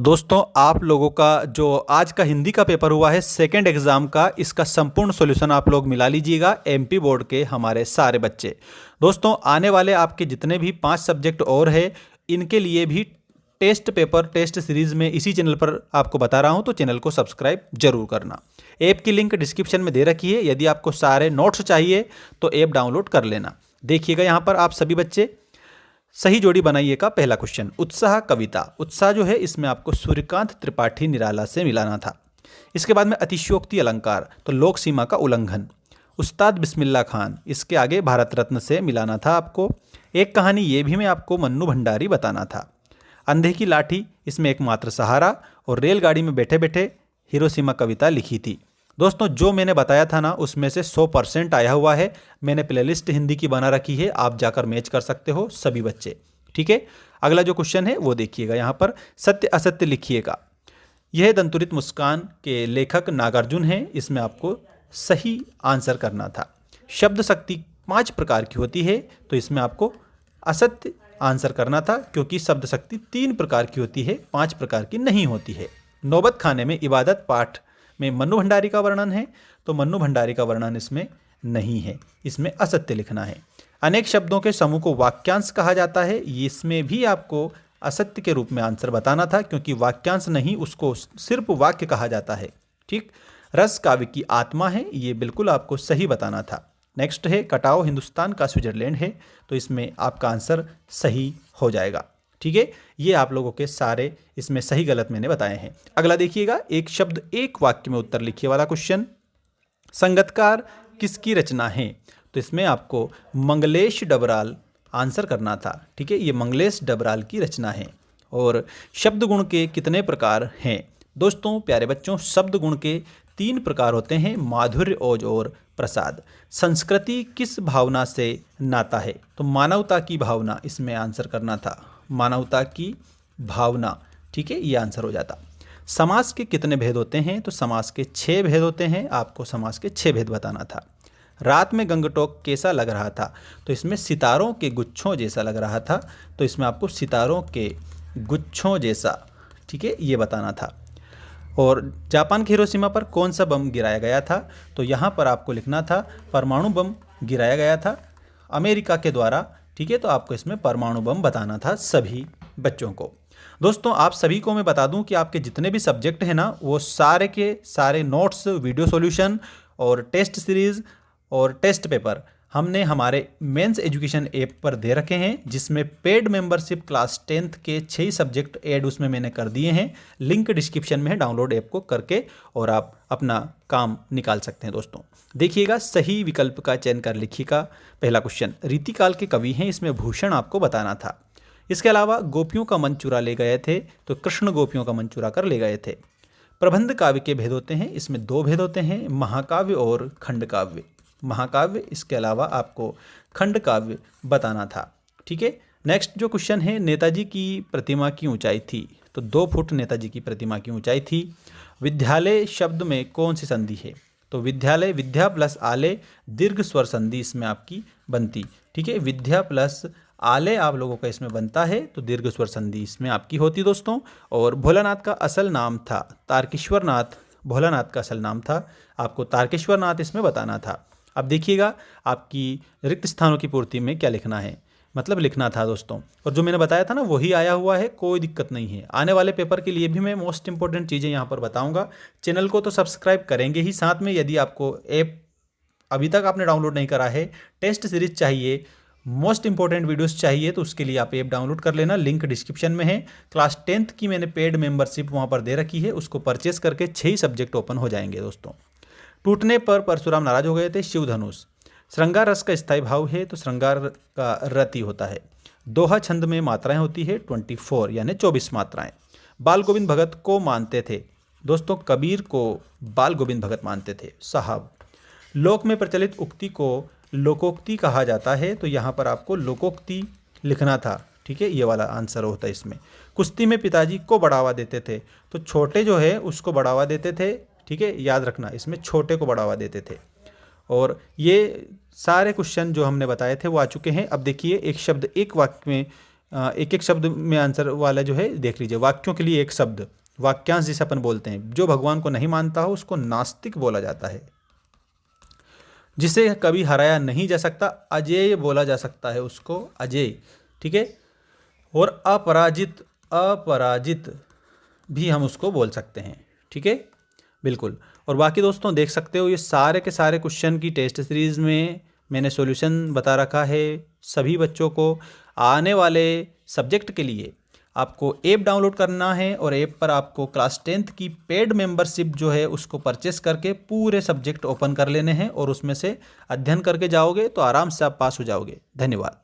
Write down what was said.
दोस्तों आप लोगों का जो आज का हिंदी का पेपर हुआ है सेकंड एग्ज़ाम का, इसका संपूर्ण सॉल्यूशन आप लोग मिला लीजिएगा एमपी बोर्ड के हमारे सारे बच्चे। दोस्तों आने वाले आपके जितने भी 5 सब्जेक्ट और है, इनके लिए भी टेस्ट पेपर टेस्ट सीरीज़ में इसी चैनल पर आपको बता रहा हूं, तो चैनल को सब्सक्राइब जरूर करना। ऐप की लिंक डिस्क्रिप्शन में दे रखी है, यदि आपको सारे नोट्स चाहिए तो ऐप डाउनलोड कर लेना। देखिएगा यहाँ पर आप सभी बच्चे सही जोड़ी बनाइए का पहला क्वेश्चन, उत्साह कविता। उत्साह जो है इसमें आपको सूर्यकांत त्रिपाठी निराला से मिलाना था। इसके बाद में अतिशयोक्ति अलंकार, तो लोक सीमा का उल्लंघन। उस्ताद बिस्मिल्लाह खान, इसके आगे भारत रत्न से मिलाना था आपको। एक कहानी ये भी मैं आपको मन्नू भंडारी बताना था। अंधे की लाठी, इसमें एकमात्र सहारा। और रेलगाड़ी में बैठे बैठे हिरोशिमा कविता लिखी थी। दोस्तों जो मैंने बताया था ना, उसमें से 100% आया हुआ है। मैंने प्लेलिस्ट हिंदी की बना रखी है, आप जाकर मैच कर सकते हो सभी बच्चे। ठीक है, अगला जो क्वेश्चन है वो देखिएगा यहाँ पर, सत्य असत्य लिखिएगा। यह दंतुरित मुस्कान के लेखक नागार्जुन हैं, इसमें आपको सही आंसर करना था। शब्द शक्ति 5 प्रकार की होती है, तो इसमें आपको असत्य आंसर करना था, क्योंकि शब्द शक्ति 3 प्रकार की होती है, 5 प्रकार की नहीं होती है। नौबत खाने में इबादत पाठ में मन्नू भंडारी का वर्णन है, तो मन्नू भंडारी का वर्णन इसमें नहीं है, इसमें असत्य लिखना है। अनेक शब्दों के समूह को वाक्यांश कहा जाता है, इसमें भी आपको असत्य के रूप में आंसर बताना था, क्योंकि वाक्यांश नहीं, उसको सिर्फ वाक्य कहा जाता है। ठीक, रस काव्य की आत्मा है, ये बिल्कुल आपको सही बताना था। नेक्स्ट है कटाओ हिंदुस्तान का स्विट्जरलैंड है, तो इसमें आपका आंसर सही हो जाएगा। ठीक है, ये आप लोगों के सारे इसमें सही गलत मैंने बताए हैं। अगला देखिएगा, एक शब्द एक वाक्य में उत्तर लिखिए वाला क्वेश्चन। संगतकार किसकी रचना है, तो इसमें आपको मंगलेश डबराल आंसर करना था। ठीक है, ये मंगलेश डबराल की रचना है। और शब्द गुण के कितने प्रकार हैं? दोस्तों प्यारे बच्चों, शब्द गुण के 3 प्रकार होते हैं, माधुर्य, ओज और प्रसाद। संस्कृति किस भावना से नाता है, तो मानवता की भावना इसमें आंसर करना था, मानवता की भावना। ठीक है, ये आंसर हो जाता। समास के कितने भेद होते हैं, तो समास के 6 भेद होते हैं, आपको समास के 6 भेद बताना था। रात में गंगटोक कैसा लग रहा था, तो इसमें सितारों के गुच्छों जैसा लग रहा था, तो इसमें आपको सितारों के गुच्छों जैसा, ठीक है, ये बताना था। और जापान की हिरोशिमा पर कौन सा बम गिराया गया था, तो यहाँ पर आपको लिखना था परमाणु बम गिराया गया था अमेरिका के द्वारा। ठीक है, तो आपको इसमें परमाणु बम बताना था सभी बच्चों को। दोस्तों आप सभी को मैं बता दूं कि आपके जितने भी सब्जेक्ट हैं ना, वो सारे के सारे नोट्स, वीडियो सॉल्यूशन और टेस्ट सीरीज़ और टेस्ट पेपर हमने हमारे मेंस एजुकेशन ऐप पर दे रखे हैं, जिसमें पेड मेंबरशिप क्लास 10th के 6 सब्जेक्ट ऐड उसमें मैंने कर दिए हैं। लिंक डिस्क्रिप्शन में है, डाउनलोड ऐप को करके और आप अपना काम निकाल सकते हैं। दोस्तों देखिएगा, सही विकल्प का चयन कर लिखिएगा। पहला क्वेश्चन, रीतिकाल के कवि हैं, इसमें भूषण आपको बताना था। इसके अलावा गोपियों का मन चुरा ले गए थे, तो कृष्ण गोपियों का मन चुरा कर ले गए थे। प्रबंध काव्य के भेद होते हैं, इसमें 2 भेद होते हैं, महाकाव्य और खंड काव्य। महाकाव्य, इसके अलावा आपको खंड काव्य बताना था। ठीक है, नेक्स्ट जो क्वेश्चन है, नेताजी की प्रतिमा की ऊंचाई थी, तो 2 फुट नेताजी की प्रतिमा की ऊंचाई थी। विद्यालय शब्द में कौन सी संधि है, तो विद्यालय, विद्या प्लस आले, दीर्घ स्वर संधि इसमें आपकी बनती। ठीक है, विद्या प्लस आले आप लोगों का इसमें बनता है, तो दीर्घ स्वर संधि इसमें आपकी होती दोस्तों। और भोलानाथ का असल नाम था तारकेश्वर नाथ, भोलानाथ का असल नाम था, आपको तारकेश्वर नाथ इसमें बताना था। अब देखिएगा, आपकी रिक्त स्थानों की पूर्ति में क्या लिखना है, मतलब लिखना था दोस्तों। और जो मैंने बताया था ना वही आया हुआ है, कोई दिक्कत नहीं है। आने वाले पेपर के लिए भी मैं मोस्ट इंपॉर्टेंट चीज़ें यहाँ पर बताऊँगा। चैनल को तो सब्सक्राइब करेंगे ही, साथ में यदि आपको ऐप अभी तक आपने डाउनलोड नहीं करा है, टेस्ट सीरीज चाहिए, मोस्ट इंपॉर्टेंट वीडियोस चाहिए, तो उसके लिए आप ऐप डाउनलोड कर लेना, लिंक डिस्क्रिप्शन में है। क्लास 10th की मैंने पेड मेंबरशिप वहाँ पर दे रखी है, उसको परचेस करके 6 सब्जेक्ट ओपन हो जाएंगे दोस्तों। टूटने पर परशुराम नाराज हो गए थे, शिव धनुष। श्रृंगार रस का स्थायी भाव है, तो श्रृंगार का रति होता है। दोहा छंद में मात्राएं होती है 24, यानी 24 मात्राएं। बाल गोविंद भगत को मानते थे, दोस्तों कबीर को बाल गोविंद भगत मानते थे साहब। लोक में प्रचलित उक्ति को लोकोक्ति कहा जाता है, तो यहाँ पर आपको लोकोक्ति लिखना था। ठीक है, ये वाला आंसर होता है इसमें। कुश्ती में पिताजी को बढ़ावा देते थे, तो छोटे जो है उसको बढ़ावा देते थे। ठीक है, याद रखना, इसमें छोटे को बढ़ावा देते थे। और ये सारे क्वेश्चन जो हमने बताए थे वो आ चुके हैं। अब देखिए, एक शब्द एक वाक्य में एक एक शब्द में आंसर वाला जो है देख लीजिए। वाक्यों के लिए एक शब्द, वाक्यांश जिसे अपन बोलते हैं। जो भगवान को नहीं मानता हो उसको नास्तिक बोला जाता है। जिसे कभी हराया नहीं जा सकता, अजेय बोला जा सकता है उसको, अजेय। ठीक है। और अपराजित, अपराजित भी हम उसको बोल सकते हैं। ठीक है, बिल्कुल। और बाकी दोस्तों देख सकते हो ये सारे के सारे क्वेश्चन की टेस्ट सीरीज़ में मैंने सॉल्यूशन बता रखा है सभी बच्चों को। आने वाले सब्जेक्ट के लिए आपको ऐप डाउनलोड करना है और ऐप पर आपको क्लास 10th की पेड मेंबरशिप जो है उसको परचेस करके पूरे सब्जेक्ट ओपन कर लेने हैं और उसमें से अध्ययन करके जाओगे तो आराम से आप पास हो जाओगे। धन्यवाद।